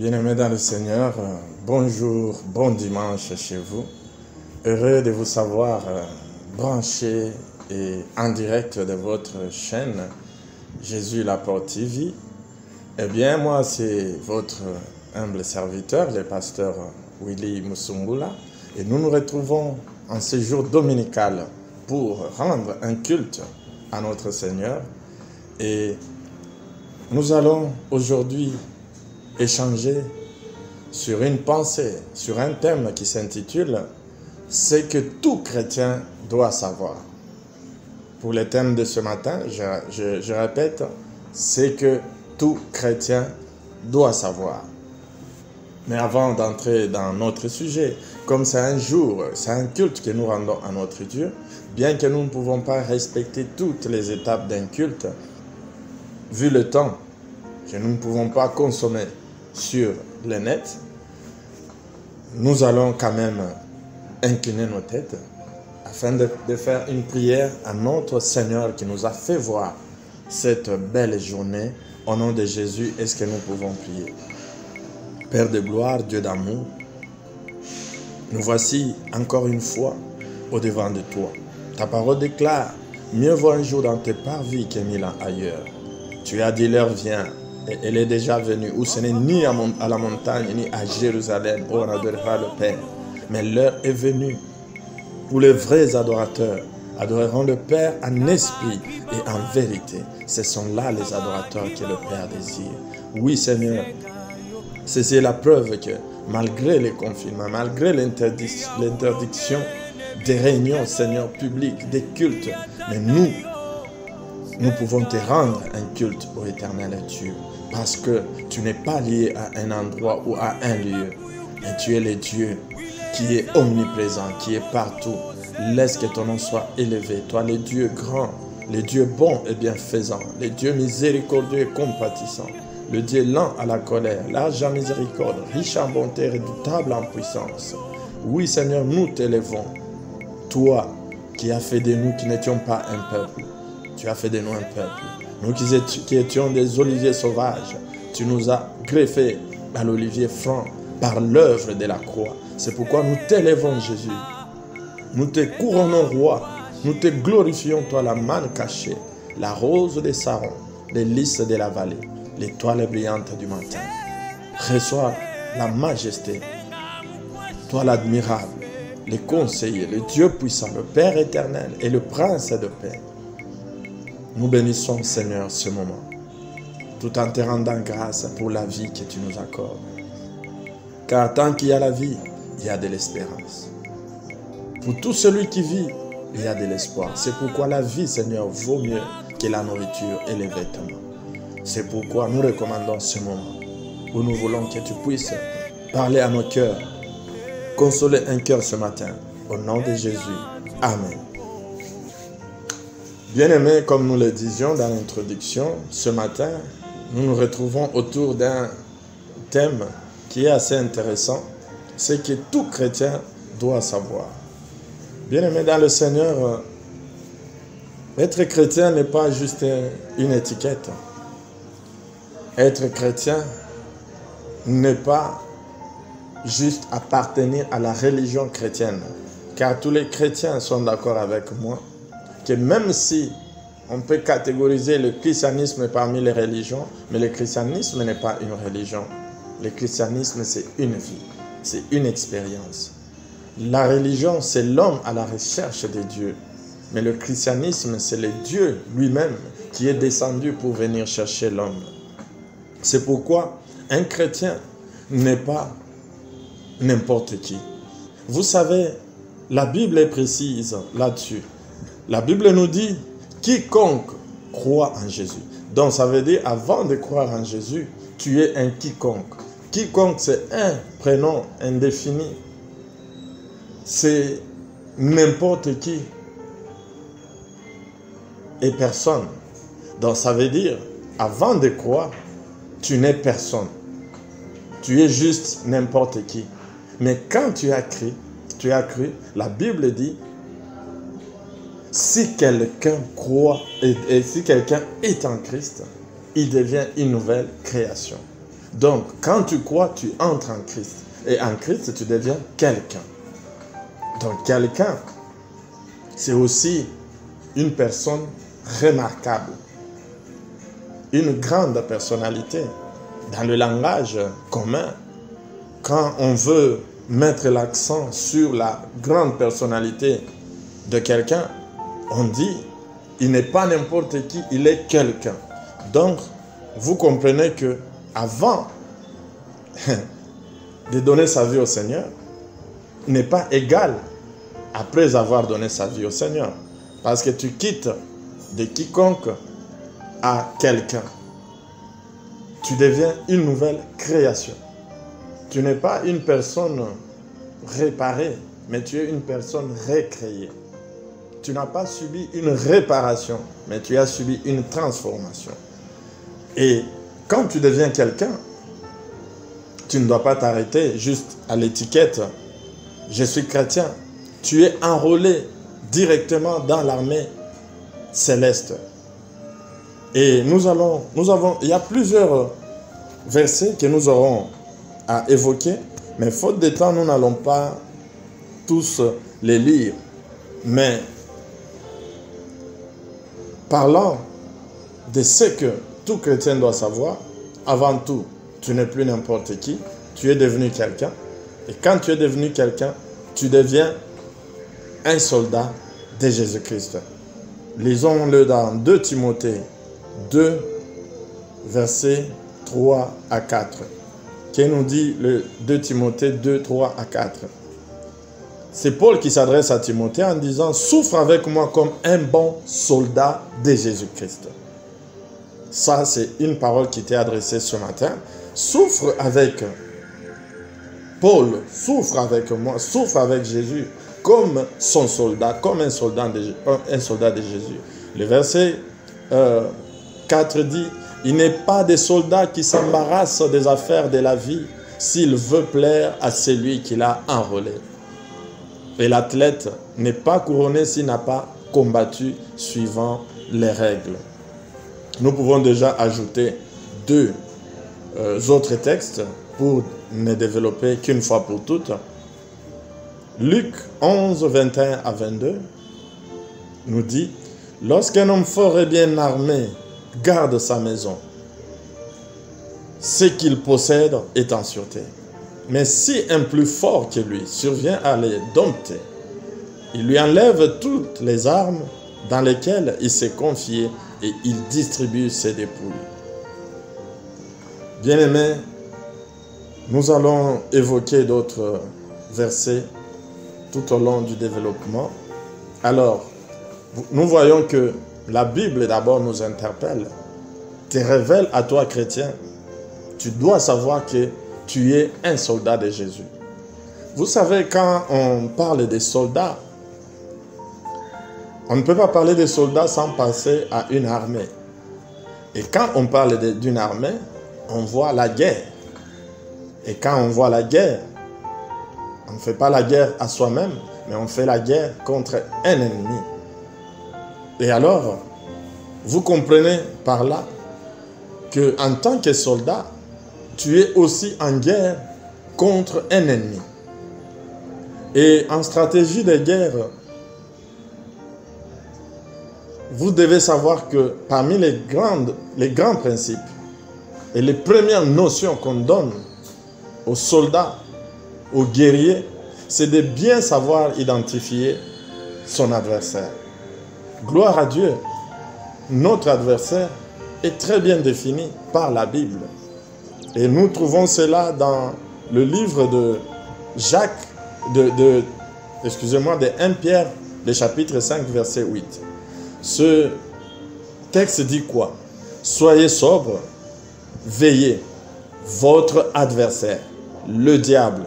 Bien-aimés dans le Seigneur, bonjour, bon dimanche chez vous. Heureux de vous savoir branché et en direct de votre chaîne Jésus la Porte TV. Eh bien, moi, c'est votre humble serviteur, le pasteur Willy Musumbula. Et nous nous retrouvons en ce jour dominical pour rendre un culte à notre Seigneur. Et nous allons aujourd'hui échanger sur une pensée, sur un thème qui s'intitule « Ce que tout chrétien doit savoir ». Pour le thème de ce matin, je répète, « Ce que tout chrétien doit savoir ». Mais avant d'entrer dans notre sujet, comme c'est un jour, c'est un culte que nous rendons à notre Dieu, bien que nous ne pouvons pas respecter toutes les étapes d'un culte, vu le temps que nous ne pouvons pas consommer sur le net, nous allons quand même incliner nos têtes afin de faire une prière à notre Seigneur qui nous a fait voir cette belle journée. Au nom de Jésus, est-ce que nous pouvons prier? Père de gloire, Dieu d'amour, nous voici encore une fois au-devant de toi. Ta parole déclare, mieux vaut un jour dans tes parvis que 1000 ans ailleurs. Tu as dit l'heure vient, et elle est déjà venue, où ce n'est ni à la montagne, ni à Jérusalem, où on adorera le Père. Mais l'heure est venue où les vrais adorateurs adoreront le Père en esprit et en vérité. Ce sont là les adorateurs que le Père désire. Oui, Seigneur, c'est la preuve que malgré les confinements, malgré l'interdiction des réunions, Seigneur, publiques, des cultes, mais nous pouvons te rendre un culte au éternel Dieu. Parce que tu n'es pas lié à un endroit ou à un lieu. Mais tu es le Dieu qui est omniprésent, qui est partout. Laisse que ton nom soit élevé. Toi, le Dieu grand, le Dieu bon et bienfaisant, le Dieu miséricordieux et compatissant, le Dieu lent à la colère, large en miséricorde, riche en bonté, redoutable en puissance. Oui, Seigneur, nous t'élevons. Toi qui as fait de nous qui n'étions pas un peuple, tu as fait de nous un peuple. Nous qui étions des oliviers sauvages, tu nous as greffés à l'olivier franc par l'œuvre de la croix. C'est pourquoi nous t'élevons, Jésus. Nous te couronnons roi. Nous te glorifions, toi, la manne cachée, la rose des Sarons, les lys de la vallée, l'étoile brillante du matin. Reçois la majesté, toi l'admirable, le conseiller, le Dieu puissant, le Père éternel et le Prince de paix. Nous bénissons, Seigneur, ce moment, tout en te rendant grâce pour la vie que tu nous accordes. Car tant qu'il y a la vie, il y a de l'espérance. Pour tout celui qui vit, il y a de l'espoir. C'est pourquoi la vie, Seigneur, vaut mieux que la nourriture et les vêtements. C'est pourquoi nous recommandons ce moment où nous voulons que tu puisses parler à nos cœurs, consoler un cœur ce matin. Au nom de Jésus. Amen. Bien-aimés, comme nous le disions dans l'introduction, ce matin, nous nous retrouvons autour d'un thème qui est assez intéressant, c'est que tout chrétien doit savoir. Bien-aimés dans le Seigneur, être chrétien n'est pas juste une étiquette. Être chrétien n'est pas juste appartenir à la religion chrétienne, car tous les chrétiens sont d'accord avec moi que même si on peut catégoriser le christianisme parmi les religions, mais le christianisme n'est pas une religion. Le christianisme, c'est une vie, c'est une expérience. La religion, c'est l'homme à la recherche de Dieu. Mais le christianisme, c'est le Dieu lui-même qui est descendu pour venir chercher l'homme. C'est pourquoi un chrétien n'est pas n'importe qui. Vous savez, la Bible est précise là-dessus. La Bible nous dit « quiconque croit en Jésus ». Donc ça veut dire avant de croire en Jésus, tu es un quiconque. Quiconque, c'est un prénom indéfini. C'est n'importe qui et personne. Donc ça veut dire, avant de croire, tu n'es personne. Tu es juste n'importe qui. Mais quand tu as cru, la Bible dit, si quelqu'un croit et si quelqu'un est en Christ, il devient une nouvelle création. Donc, quand tu crois, tu entres en Christ. Et en Christ, tu deviens quelqu'un. Donc, quelqu'un, c'est aussi une personne remarquable. Une grande personnalité. Dans le langage commun, quand on veut mettre l'accent sur la grande personnalité de quelqu'un, on dit, il n'est pas n'importe qui, il est quelqu'un. Donc, vous comprenez que avant de donner sa vie au Seigneur, n'est pas égal après avoir donné sa vie au Seigneur. Parce que tu quittes de quiconque à quelqu'un. Tu deviens une nouvelle création. Tu n'es pas une personne réparée, mais tu es une personne recréée. Tu n'as pas subi une réparation, mais tu as subi une transformation. Et quand tu deviens quelqu'un, tu ne dois pas t'arrêter juste à l'étiquette « Je suis chrétien ». Tu es enrôlé directement dans l'armée céleste. Et il y a plusieurs versets que nous aurons à évoquer, mais faute de temps, nous n'allons pas tous les lire. Mais parlant de ce que tout chrétien doit savoir, avant tout, tu n'es plus n'importe qui, tu es devenu quelqu'un. Et quand tu es devenu quelqu'un, tu deviens un soldat de Jésus-Christ. Lisons-le dans 2 Timothée 2, versets 3 à 4. Qui nous dit le 2 Timothée 2, 3 à 4. C'est Paul qui s'adresse à Timothée en disant « Souffre avec moi comme un bon soldat de Jésus-Christ ». Ça, c'est une parole qui t'est adressée ce matin. Souffre avec Paul, souffre avec moi, souffre avec Jésus comme son soldat, comme un soldat de Jésus. Le verset 4 dit « Il n'est pas des soldats qui s'embarrassent des affaires de la vie s'il veut plaire à celui qui l'a enrôlé. Et l'athlète n'est pas couronné s'il n'a pas combattu suivant les règles. » Nous pouvons déjà ajouter 2 autres textes pour ne développer qu'une fois pour toutes. Luc 11, 21 à 22 nous dit « Lorsqu'un homme fort et bien armé garde sa maison, ce qu'il possède est en sûreté. Mais si un plus fort que lui survient à les dompter, il lui enlève toutes les armes dans lesquelles il s'est confié et il distribue ses dépouilles. » Bien-aimés, nous allons évoquer d'autres versets tout au long du développement. Alors, nous voyons que la Bible d'abord nous interpelle, te révèle à toi chrétien, tu dois savoir que tu es un soldat de Jésus. Vous savez, quand on parle des soldats, on ne peut pas parler des soldats sans passer à une armée. Et quand on parle d'une armée, on voit la guerre. Et quand on voit la guerre, on ne fait pas la guerre à soi-même, mais on fait la guerre contre un ennemi. Et alors, vous comprenez par là qu'en tant que soldat, tu es aussi en guerre contre un ennemi. Et en stratégie de guerre, vous devez savoir que parmi les grands principes et les premières notions qu'on donne aux soldats, aux guerriers, c'est de bien savoir identifier son adversaire. Gloire à Dieu, notre adversaire est très bien défini par la Bible. Et nous trouvons cela dans le livre de Jacques, de 1 Pierre, le chapitre 5, verset 8. Ce texte dit quoi? Soyez sobres, veillez. Votre adversaire, le diable,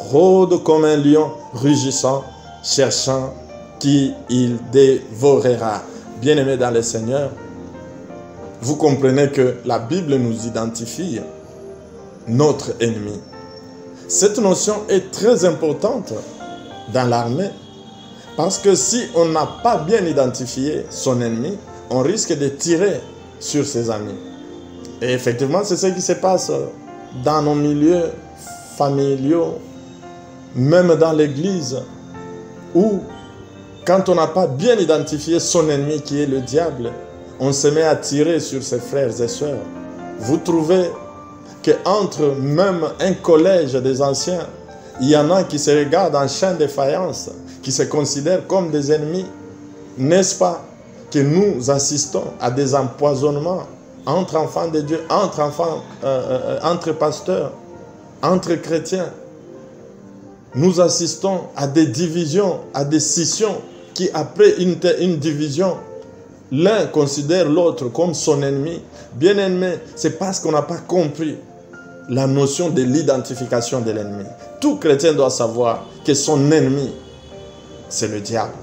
rôde comme un lion rugissant, cherchant qui il dévorera. Bien-aimés dans le Seigneur, vous comprenez que la Bible nous identifie notre ennemi. Cette notion est très importante dans l'armée parce que si on n'a pas bien identifié son ennemi, on risque de tirer sur ses amis. Et effectivement, c'est ce qui se passe dans nos milieux familiaux, même dans l'église, où quand on n'a pas bien identifié son ennemi qui est le diable, on se met à tirer sur ses frères et sœurs. Vous trouvez qu'entre même un collège des anciens, il y en a qui se regardent en chaîne de faïence, qui se considèrent comme des ennemis. N'est-ce pas que nous assistons à des empoisonnements entre enfants de Dieu, entre pasteurs, entre chrétiens? Nous assistons à des divisions, à des scissions qui, après une division, l'un considère l'autre comme son ennemi. Bien-aimé, c'est parce qu'on n'a pas compris la notion de l'identification de l'ennemi. Tout chrétien doit savoir que son ennemi, c'est le diable.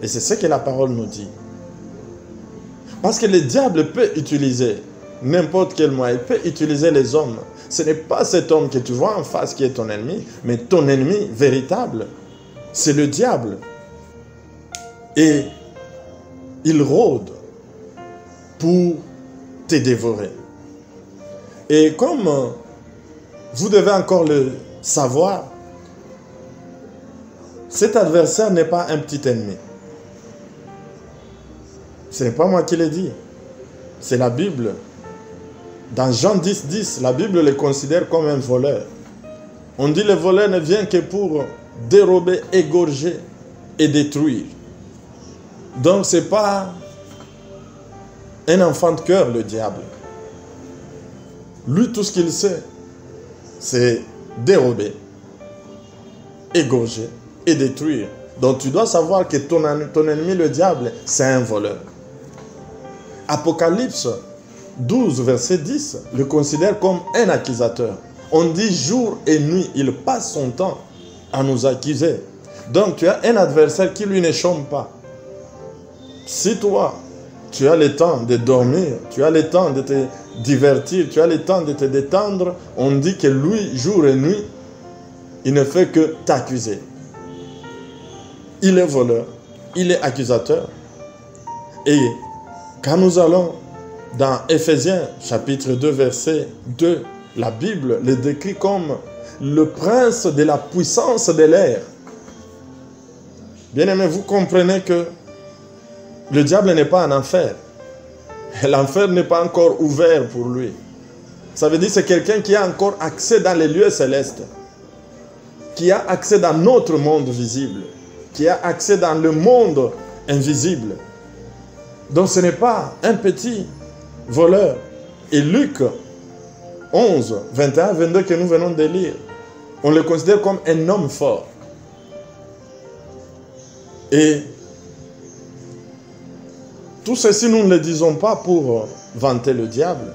Et c'est ce que la parole nous dit. Parce que le diable peut utiliser n'importe quel moyen, il peut utiliser les hommes. Ce n'est pas cet homme que tu vois en face qui est ton ennemi, mais ton ennemi véritable, c'est le diable. Et il rôde pour te dévorer. Et comme vous devez encore le savoir, cet adversaire n'est pas un petit ennemi. Ce n'est pas moi qui l'ai dit. C'est la Bible. Dans Jean 10, 10, la Bible le considère comme un voleur. On dit le voleur ne vient que pour dérober, égorger et détruire. Donc ce n'est pas un enfant de cœur, le diable. Lui, tout ce qu'il sait, c'est dérober, égorger et détruire. Donc tu dois savoir que ton ennemi, le diable, c'est un voleur. Apocalypse 12, verset 10, le considère comme un accusateur. On dit jour et nuit, il passe son temps à nous accuser. Donc tu as un adversaire qui lui ne chôme pas. Si toi, tu as le temps de dormir, tu as le temps de te divertir, tu as le temps de te détendre, on dit que lui, jour et nuit, il ne fait que t'accuser. Il est voleur, il est accusateur. Et quand nous allons dans Éphésiens chapitre 2, verset 2, la Bible le décrit comme le prince de la puissance de l'air. Bien-aimés, vous comprenez que le diable n'est pas en enfer. L'enfer n'est pas encore ouvert pour lui. Ça veut dire que c'est quelqu'un qui a encore accès dans les lieux célestes, qui a accès dans notre monde visible, qui a accès dans le monde invisible. Donc ce n'est pas un petit voleur. Et Luc 11, 21, 22 que nous venons de lire, on le considère comme un homme fort. Et tout ceci, nous ne le disons pas pour vanter le diable.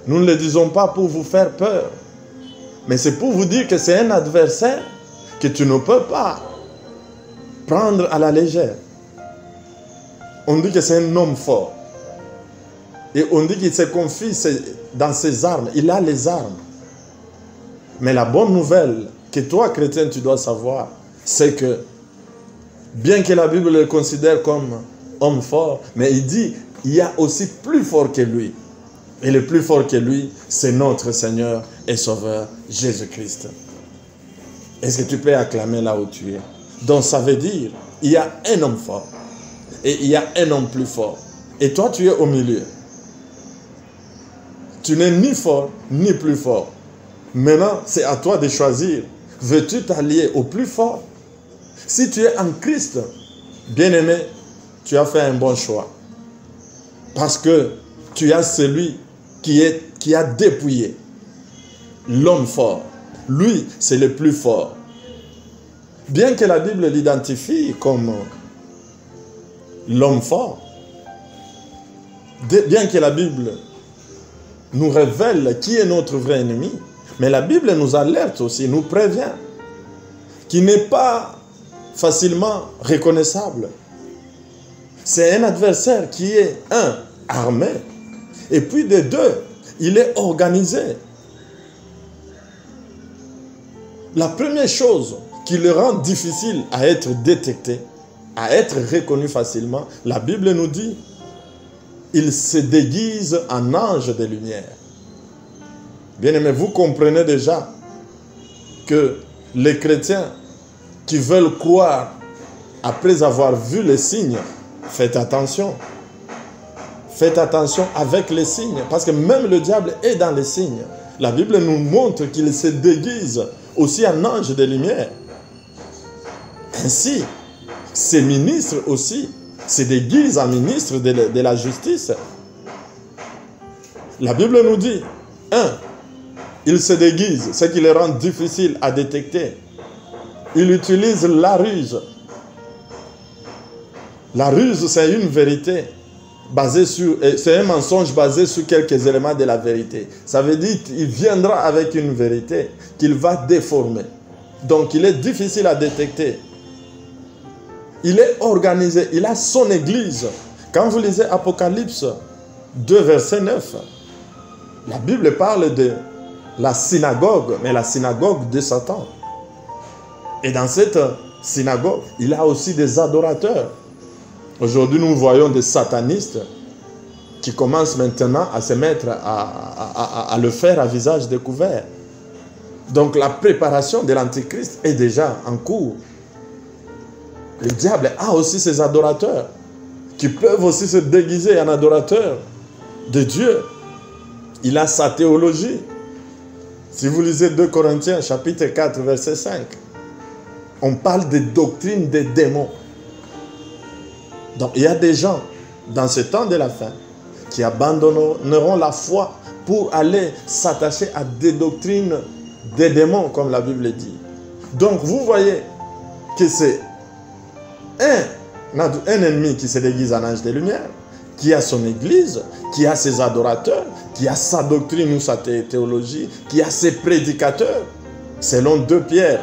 Nous ne le disons pas pour vous faire peur. Mais c'est pour vous dire que c'est un adversaire que tu ne peux pas prendre à la légère. On dit que c'est un homme fort. Et on dit qu'il se confie dans ses armes. Il a les armes. Mais la bonne nouvelle que toi, chrétien, tu dois savoir, c'est que bien que la Bible le considère comme homme fort, mais il dit, il y a aussi plus fort que lui. Et le plus fort que lui, c'est notre Seigneur et Sauveur, Jésus-Christ. Est-ce que tu peux acclamer là où tu es? Donc ça veut dire, il y a un homme fort. Et il y a un homme plus fort. Et toi, tu es au milieu. Tu n'es ni fort, ni plus fort. Maintenant, c'est à toi de choisir. Veux-tu t'allier au plus fort? Si tu es en Christ, bien-aimé, tu as fait un bon choix. Parce que tu as celui qui a dépouillé l'homme fort. Lui, c'est le plus fort. Bien que la Bible l'identifie comme l'homme fort, bien que la Bible nous révèle qui est notre vrai ennemi, mais la Bible nous alerte aussi, nous prévient qu'il n'est pas facilement reconnaissable. C'est un adversaire qui est, un, armé, et puis de deux, il est organisé. La première chose qui le rend difficile à être détecté, à être reconnu facilement, la Bible nous dit, il se déguise en ange de lumière. Bien-aimés, vous comprenez déjà que les chrétiens qui veulent croire après avoir vu les signes, faites attention. Faites attention avec les signes, parce que même le diable est dans les signes. La Bible nous montre qu'il se déguise aussi en ange de lumière. Ainsi, ces ministres aussi se déguisent en ministres de la justice. La Bible nous dit, ils se déguisent, ce qui les rend difficile à détecter. Ils utilisent la ruse. La ruse, c'est une vérité basée sur, c'est un mensonge basé sur quelques éléments de la vérité. Ça veut dire qu'il viendra avec une vérité qu'il va déformer. Donc, il est difficile à détecter. Il est organisé, il a son église. Quand vous lisez Apocalypse 2, verset 9, la Bible parle de la synagogue, mais la synagogue de Satan. Et dans cette synagogue, il a aussi des adorateurs. Aujourd'hui, nous voyons des satanistes qui commencent maintenant à se mettre à le faire à visage découvert. Donc la préparation de l'Antichrist est déjà en cours. Le diable a aussi ses adorateurs qui peuvent aussi se déguiser en adorateurs de Dieu. Il a sa théologie. Si vous lisez 2 Corinthiens chapitre 4 verset 5, on parle des doctrines des démons. Donc il y a des gens dans ce temps de la fin qui abandonneront la foi pour aller s'attacher à des doctrines des démons, comme la Bible dit. Donc vous voyez que c'est un ennemi qui se déguise en ange de lumière, qui a son église, qui a ses adorateurs, qui a sa doctrine ou sa théologie, qui a ses prédicateurs, selon 2 Pierre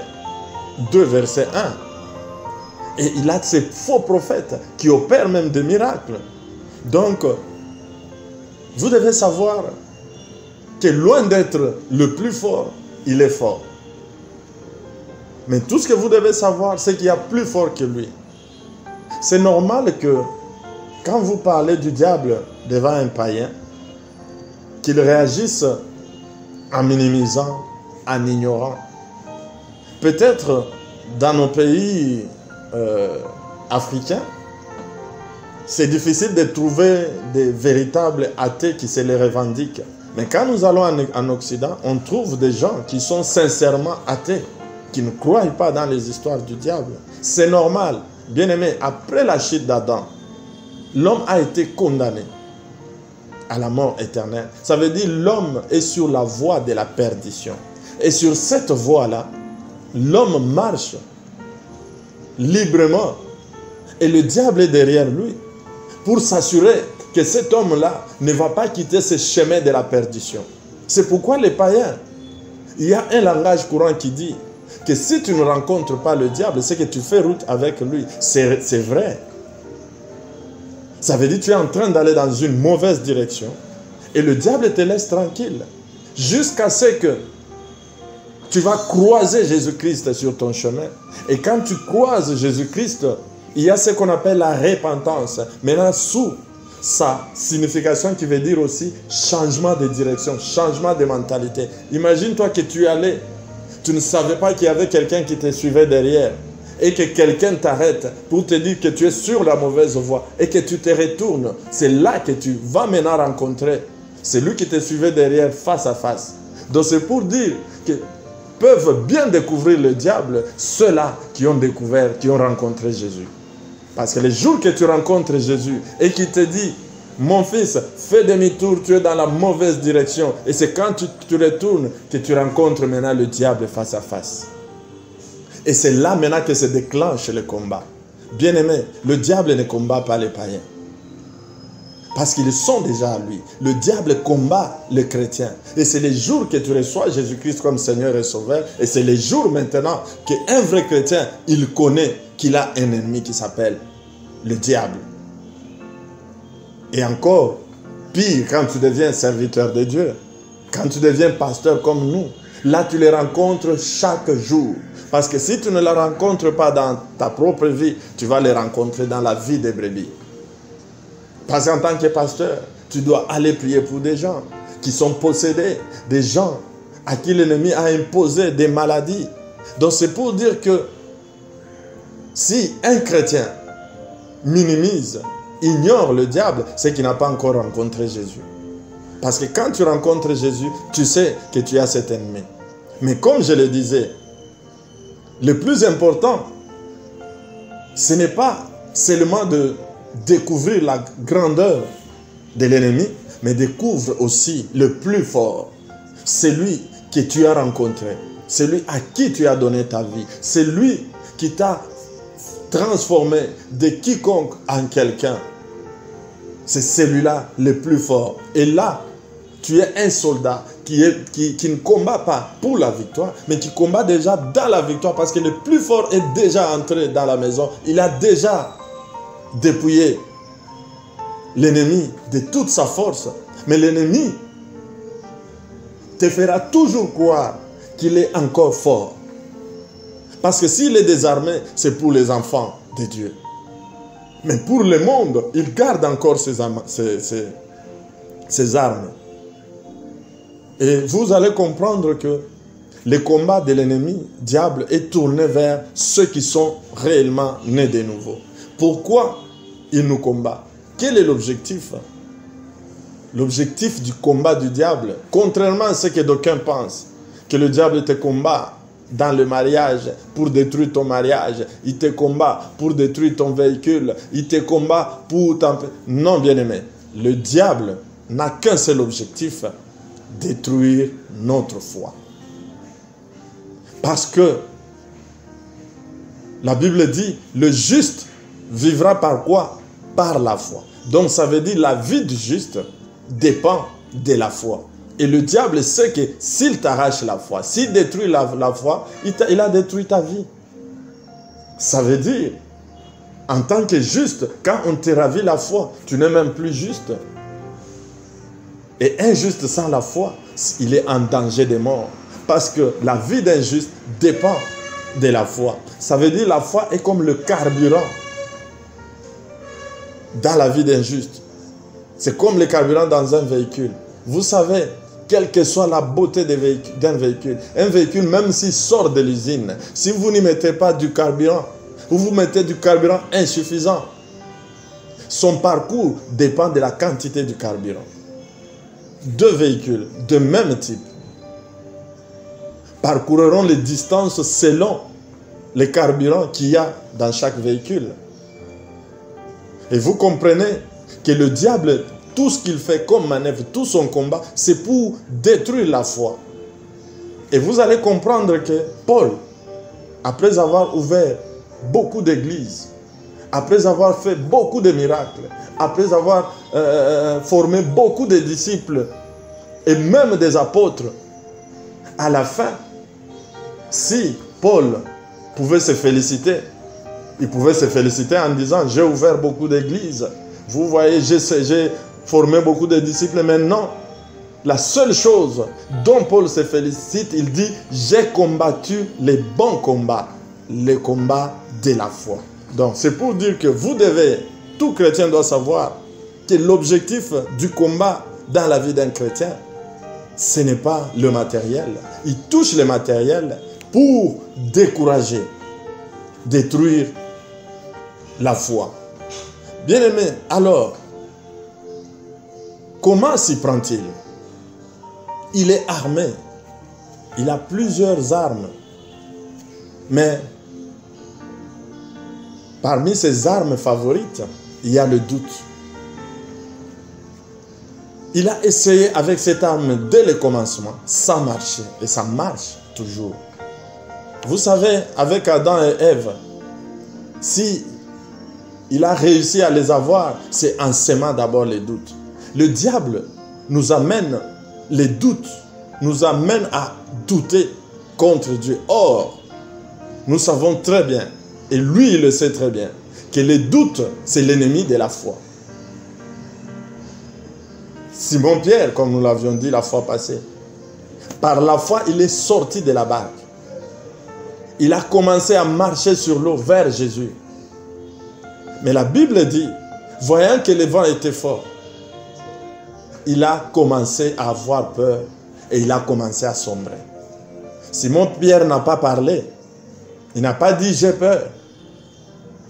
2 verset 1. Et il a ces faux prophètes qui opèrent même des miracles. Donc, vous devez savoir que loin d'être le plus fort, il est fort. Mais tout ce que vous devez savoir, c'est qu'il y a plus fort que lui. C'est normal que quand vous parlez du diable devant un païen, qu'il réagisse en minimisant, en ignorant. Peut-être dans nos pays africains, c'est difficile de trouver des véritables athées qui se les revendiquent. Mais quand nous allons en Occident, on trouve des gens qui sont sincèrement athées, qui ne croient pas dans les histoires du diable. C'est normal. Bien aimé, après la chute d'Adam, l'homme a été condamné à la mort éternelle. Ça veut dire l'homme est sur la voie de la perdition. Et sur cette voie-là, l'homme marche librement. Et le diable est derrière lui pour s'assurer que cet homme-là ne va pas quitter ce chemin de la perdition. C'est pourquoi les païens, il y a un langage courant qui dit que si tu ne rencontres pas le diable, c'est que tu fais route avec lui. C'est vrai. Ça veut dire que tu es en train d'aller dans une mauvaise direction et le diable te laisse tranquille jusqu'à ce que tu vas croiser Jésus-Christ sur ton chemin. Et quand tu croises Jésus-Christ, il y a ce qu'on appelle la repentance. Maintenant, sous sa signification qui veut dire aussi changement de direction, changement de mentalité. Imagine-toi que tu allais, tu ne savais pas qu'il y avait quelqu'un qui te suivait derrière et que quelqu'un t'arrête pour te dire que tu es sur la mauvaise voie et que tu te retournes. C'est là que tu vas maintenant rencontrer celui qui te suivait derrière face à face. Donc c'est pour dire que peuvent bien découvrir le diable ceux-là qui ont découvert, qui ont rencontré Jésus. Parce que le jour que tu rencontres Jésus et qu'il te dit « Mon fils, fais demi-tour, tu es dans la mauvaise direction. » Et c'est quand tu te retournes que tu rencontres maintenant le diable face à face. Et c'est là maintenant que se déclenche le combat. Bien-aimé, le diable ne combat pas les païens. Parce qu'ils sont déjà à lui. Le diable combat les chrétiens. Et c'est les jours que tu reçois Jésus-Christ comme Seigneur et Sauveur. Et c'est les jours maintenant qu'un vrai chrétien, il connaît qu'il a un ennemi qui s'appelle le diable. Et encore, pire, quand tu deviens serviteur de Dieu, quand tu deviens pasteur comme nous, là tu les rencontres chaque jour. Parce que si tu ne les rencontres pas dans ta propre vie, tu vas les rencontrer dans la vie des brebis. Parce qu'en tant que pasteur, tu dois aller prier pour des gens. qui sont possédés, des gens à qui l'ennemi a imposé des maladies. Donc c'est pour dire que si un chrétien minimise, ignore le diable, c'est qu'il n'a pas encore rencontré Jésus. Parce que quand tu rencontres Jésus, tu sais que tu as cet ennemi. Mais comme je le disais, le plus important, ce n'est pas seulement de découvrir la grandeur de l'ennemi, mais découvre aussi le plus fort, celui que tu as rencontré, celui à qui tu as donné ta vie, celui qui t'a transformé de quiconque en quelqu'un. C'est celui-là le plus fort. Et là, tu es un soldat qui ne combat pas pour la victoire, mais qui combat déjà dans la victoire parce que le plus fort est déjà entré dans la maison. Il a déjà dépouillé l'ennemi de toute sa force. Mais l'ennemi te fera toujours croire qu'il est encore fort. Parce que s'il est désarmé, c'est pour les enfants de Dieu. Mais pour le monde, il garde encore ses armes. Et vous allez comprendre que le combat de l'ennemi, diable, est tourné vers ceux qui sont réellement nés de nouveau. Pourquoi il nous combat? Quel est l'objectif? L'objectif du combat du diable, contrairement à ce que d'aucuns pensent, que le diable te combat dans le mariage pour détruire ton mariage, il te combat pour détruire ton véhicule, il te combat pour t'empêcher. Non, bien-aimé, le diable n'a qu'un seul objectif, détruire notre foi. Parce que la Bible dit, le juste vivra par quoi? Par la foi. Donc ça veut dire la vie du juste dépend de la foi. Et le diable sait que s'il t'arrache la foi, s'il détruit la foi, il a détruit ta vie. Ça veut dire, en tant que juste, quand on te ravit la foi, tu n'es même plus juste. Et un juste sans la foi, il est en danger de mort. Parce que la vie d'un juste dépend de la foi. Ça veut dire la foi est comme le carburant dans la vie d'un juste. C'est comme le carburant dans un véhicule. Vous savez, quelle que soit la beauté d'un véhicule, un véhicule, même s'il sort de l'usine, si vous n'y mettez pas du carburant, ou vous mettez du carburant insuffisant, son parcours dépend de la quantité du carburant. Deux véhicules de même type parcourront les distances selon le carburant qu'il y a dans chaque véhicule. Et vous comprenez que le diable, tout ce qu'il fait comme manœuvre, tout son combat, c'est pour détruire la foi. Et vous allez comprendre que Paul, après avoir ouvert beaucoup d'églises, après avoir fait beaucoup de miracles, après avoir formé beaucoup de disciples et même des apôtres, à la fin, si Paul pouvait se féliciter, il pouvait se féliciter en disant « J'ai ouvert beaucoup d'églises, vous voyez, j'ai formé beaucoup de disciples. » Maintenant, la seule chose dont Paul se félicite, il dit « J'ai combattu les bons combats, les combats de la foi. » Donc, c'est pour dire que vous devez, tout chrétien doit savoir que l'objectif du combat dans la vie d'un chrétien, ce n'est pas le matériel. Il touche le matériel pour décourager, détruire la foi. Bien-aimé, alors, comment s'y prend-il? Il est armé. Il a plusieurs armes. Mais parmi ses armes favorites, il y a le doute. Il a essayé avec cette arme dès le commencement, ça marchait. Et ça marche toujours. Vous savez, avec Adam et Ève, si il a réussi à les avoir, c'est en semant d'abord les doutes. Le diable nous amène, les doutes nous amènent à douter contre Dieu. Or, nous savons très bien, et lui il le sait très bien, que le doute, c'est l'ennemi de la foi. Simon-Pierre, comme nous l'avions dit la fois passée, par la foi, il est sorti de la barque. Il a commencé à marcher sur l'eau vers Jésus. Mais la Bible dit, voyant que le vent était fort, il a commencé à avoir peur et il a commencé à sombrer. Simon-Pierre n'a pas parlé. Il n'a pas dit « j'ai peur ».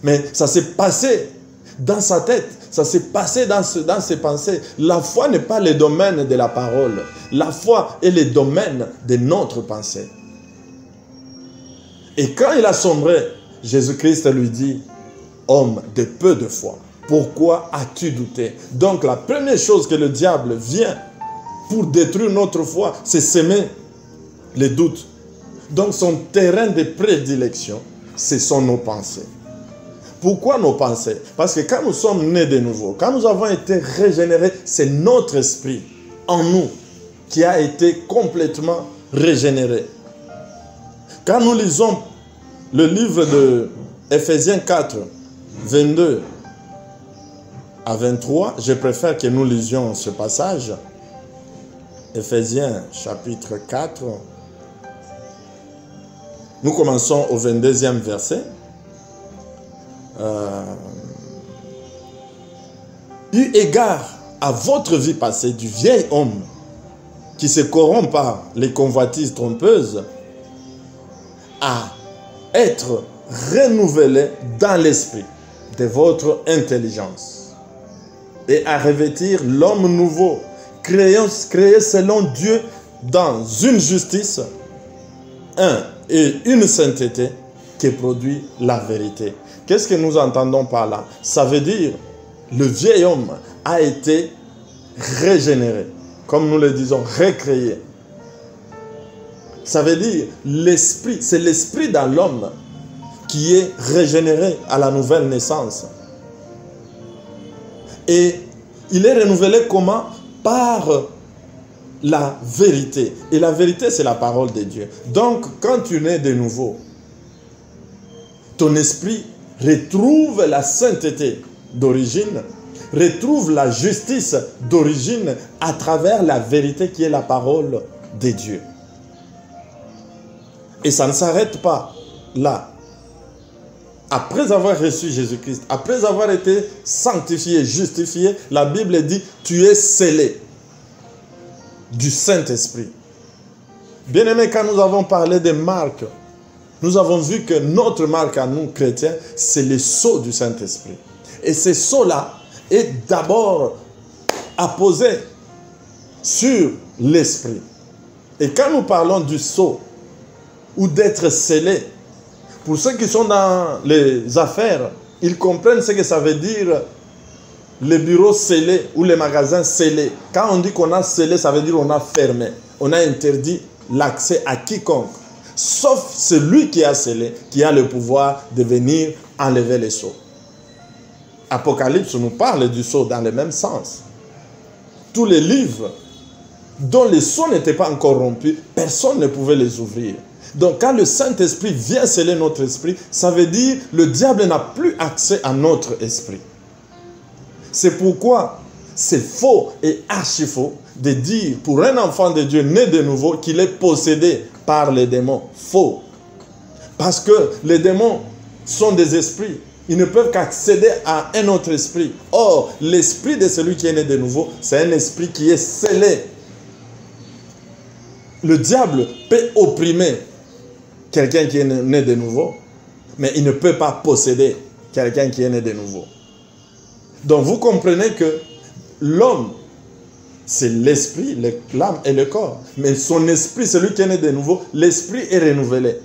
Mais ça s'est passé dans sa tête. Ça s'est passé dans ses pensées. La foi n'est pas le domaine de la parole. La foi est le domaine de notre pensée. Et quand il a sombré, Jésus-Christ lui dit « Homme de peu de foi, pourquoi as-tu douté ?» Donc la première chose que le diable vient pour détruire notre foi, c'est s'aimer les doutes. Donc son terrain de prédilection, ce sont nos pensées. Pourquoi nos pensées? Parce que quand nous sommes nés de nouveau, quand nous avons été régénérés, c'est notre esprit en nous qui a été complètement régénéré. Quand nous lisons le livre de Ephésiens 4, 22 à 23, je préfère que nous lisions ce passage. Ephésiens chapitre 4, nous commençons au 22e verset. Eu égard à votre vie passée du vieil homme qui se corrompt par les convoitises trompeuses, à être renouvelé dans l'esprit de votre intelligence et à revêtir l'homme nouveau, créé selon Dieu dans une justice, et une sainteté qui produit la vérité. Qu'est-ce que nous entendons par là? Ça veut dire le vieil homme a été régénéré, comme nous le disons, recréé. Ça veut dire l'esprit, c'est l'esprit dans l'homme qui est régénéré à la nouvelle naissance. Et il est renouvelé comment? Par la vérité. Et la vérité, c'est la parole de Dieu. Donc, quand tu nais de nouveau, ton esprit retrouve la sainteté d'origine, retrouve la justice d'origine à travers la vérité qui est la parole de Dieu. Et ça ne s'arrête pas là. Après avoir reçu Jésus-Christ, après avoir été sanctifié, justifié, la Bible dit « tu es scellé du Saint-Esprit ». Bien-aimés, quand nous avons parlé des marques, nous avons vu que notre marque à nous, chrétiens, c'est le sceau du Saint-Esprit. Et ce sceau-là est d'abord apposé sur l'Esprit. Et quand nous parlons du sceau, ou d'être scellé, pour ceux qui sont dans les affaires, ils comprennent ce que ça veut dire les bureaux scellés ou les magasins scellés. Quand on dit qu'on a scellé, ça veut dire qu'on a fermé. On a interdit l'accès à quiconque, sauf celui qui a scellé, qui a le pouvoir de venir enlever les sceaux. Apocalypse nous parle du sceau dans le même sens. Tous les livres dont les sceaux n'étaient pas encore rompus, personne ne pouvait les ouvrir. Donc quand le Saint-Esprit vient sceller notre esprit, ça veut dire que le diable n'a plus accès à notre esprit. C'est pourquoi c'est faux et archi faux de dire pour un enfant de Dieu né de nouveau qu'il est possédé par les démons. Faux. Parce que les démons sont des esprits. Ils ne peuvent qu'accéder à un autre esprit. Or, l'esprit de celui qui est né de nouveau, c'est un esprit qui est scellé. Le diable peut opprimer quelqu'un qui est né de nouveau, mais il ne peut pas posséder quelqu'un qui est né de nouveau. Donc vous comprenez que l'homme, c'est l'esprit, l'âme et le corps. Mais son esprit, celui qui est né de nouveau, l'esprit est renouvelé.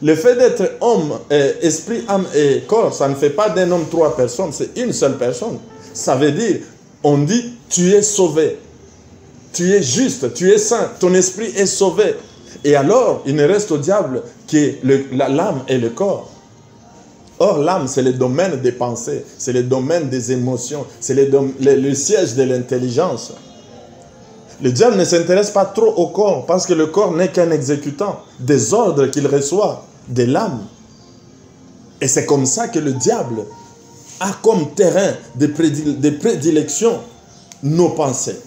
Le fait d'être homme, esprit, âme et corps, ça ne fait pas d'un homme trois personnes, c'est une seule personne. Ça veut dire, on dit, tu es sauvé. Tu es juste, tu es saint, ton esprit est sauvé. Et alors, il ne reste au diable que l'âme et le corps. Or, l'âme, c'est le domaine des pensées, c'est le domaine des émotions, c'est le siège de l'intelligence. Le diable ne s'intéresse pas trop au corps, parce que le corps n'est qu'un exécutant des ordres qu'il reçoit de l'âme. Et c'est comme ça que le diable a comme terrain de prédilection nos pensées.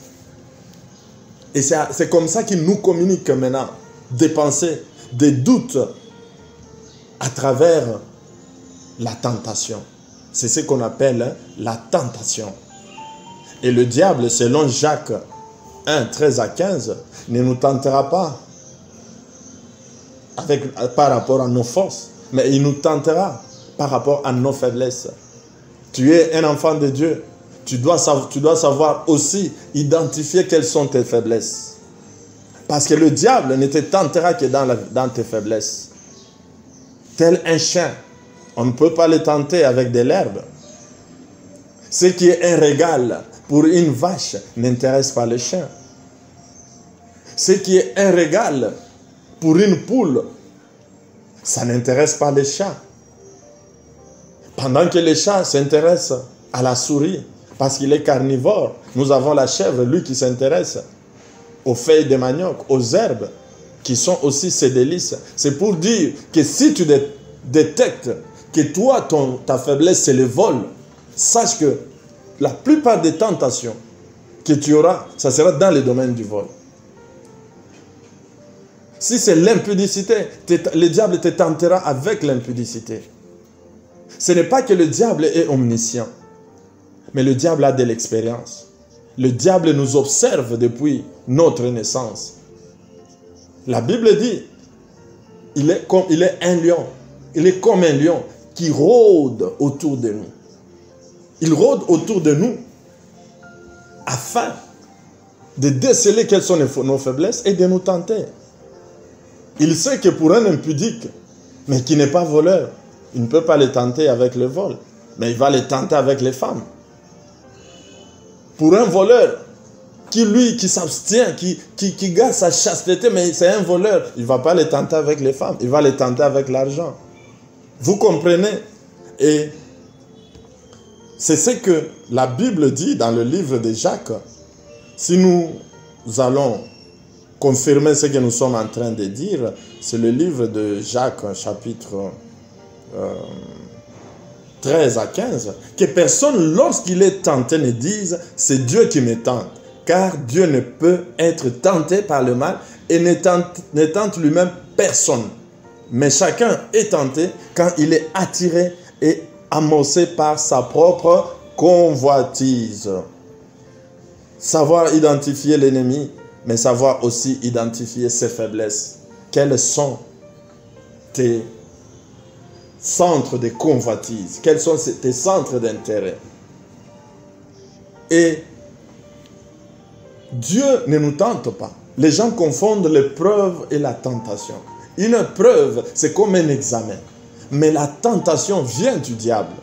Et c'est comme ça qu'il nous communique maintenant des pensées, des doutes à travers la tentation. C'est ce qu'on appelle la tentation. Et le diable, selon Jacques 1, 13 à 15, ne nous tentera pas par rapport à nos forces, mais il nous tentera par rapport à nos faiblesses. Tu es un enfant de Dieu. Tu dois savoir aussi identifier quelles sont tes faiblesses. Parce que le diable ne te tentera que dans tes faiblesses. Tel un chien, on ne peut pas le tenter avec de l'herbe. Ce qui est un régal pour une vache n'intéresse pas le chien. Ce qui est un régal pour une poule, ça n'intéresse pas les chats. Pendant que les chats s'intéressent à la souris, parce qu'il est carnivore, nous avons la chèvre, lui qui s'intéresse aux feuilles de manioc, aux herbes, qui sont aussi ses délices. C'est pour dire que si tu détectes que toi, ta faiblesse, c'est le vol, sache que la plupart des tentations que tu auras, ça sera dans le domaine du vol. Si c'est l'impudicité, le diable te tentera avec l'impudicité. Ce n'est pas que le diable est omniscient, mais le diable a de l'expérience. Le diable nous observe depuis notre naissance. La Bible dit, il est un lion. Il est comme un lion qui rôde autour de nous. Il rôde autour de nous afin de déceler quelles sont nos faiblesses et de nous tenter. Il sait que pour un impudique, mais qui n'est pas voleur, il ne peut pas le tenter avec le vol, mais il va le tenter avec les femmes. Pour un voleur, qui s'abstient, qui garde sa chasteté, mais c'est un voleur, il ne va pas le tenter avec les femmes, il va le tenter avec l'argent. Vous comprenez? Et c'est ce que la Bible dit dans le livre de Jacques. Si nous allons confirmer ce que nous sommes en train de dire, c'est le livre de Jacques, chapitre 13 à 15, que personne, lorsqu'il est tenté, ne dise « c'est Dieu qui me tente », car Dieu ne peut être tenté par le mal et ne tente lui-même personne. Mais chacun est tenté quand il est attiré et amorcé par sa propre convoitise. Savoir identifier l'ennemi, mais savoir aussi identifier ses faiblesses. Quels sont tes centres de convoitise? Quels sont tes centres d'intérêt? Et Dieu ne nous tente pas. Les gens confondent l'épreuve et la tentation. Une preuve, c'est comme un examen. Mais la tentation vient du diable.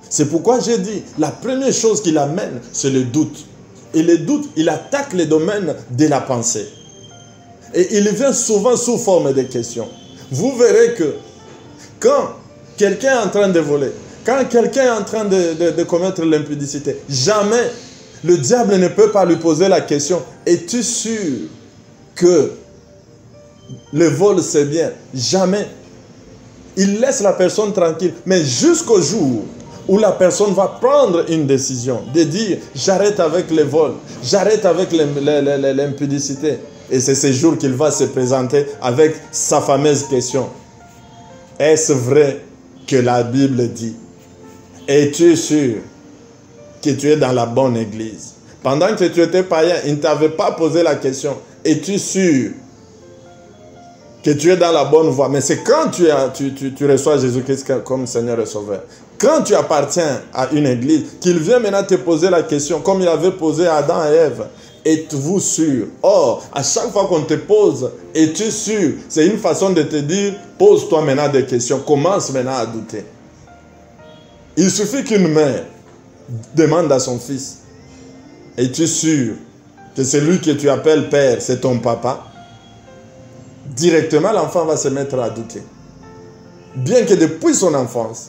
C'est pourquoi j'ai dit, la première chose qu'il amène, c'est le doute. Et le doute, il attaque les domaines de la pensée. Et il vient souvent sous forme de questions. Vous verrez que quand quelqu'un est en train de voler, quand quelqu'un est en train de commettre l'impudicité, jamais le diable ne peut pas lui poser la question « Es-tu sûr que le vol c'est bien ?» Jamais. Il laisse la personne tranquille. Mais jusqu'au jour où la personne va prendre une décision de dire « J'arrête avec le vol, j'arrête avec l'impudicité. » Et c'est ce jour qu'il va se présenter avec sa fameuse question. Est-ce vrai que la Bible dit? Es-tu sûr que tu es dans la bonne église? Pendant que tu étais païen, il ne t'avait pas posé la question. Es-tu sûr que tu es dans la bonne voie? Mais c'est quand tu reçois Jésus-Christ comme Seigneur et Sauveur, quand tu appartiens à une église, qu'il vient maintenant te poser la question, comme il avait posé à Adam et Ève. Êtes-vous sûr? Or, à chaque fois qu'on te pose, es-tu sûr? C'est une façon de te dire, pose-toi maintenant des questions, commence maintenant à douter. Il suffit qu'une mère demande à son fils, es-tu sûr que celui que tu appelles père, c'est ton papa? Directement, l'enfant va se mettre à douter. Bien que depuis son enfance,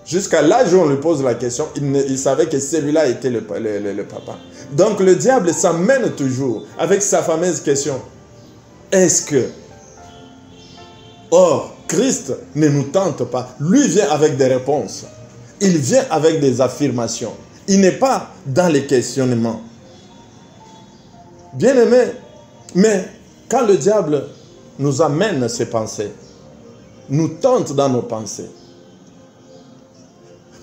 jusqu'à l'âge où on lui pose la question, il savait que celui-là était le papa. Donc le diable s'amène toujours avec sa fameuse question. Est-ce que... Or, Christ ne nous tente pas. Lui vient avec des réponses. Il vient avec des affirmations. Il n'est pas dans les questionnements. Bien-aimé, mais quand le diable nous amène ses pensées, nous tente dans nos pensées,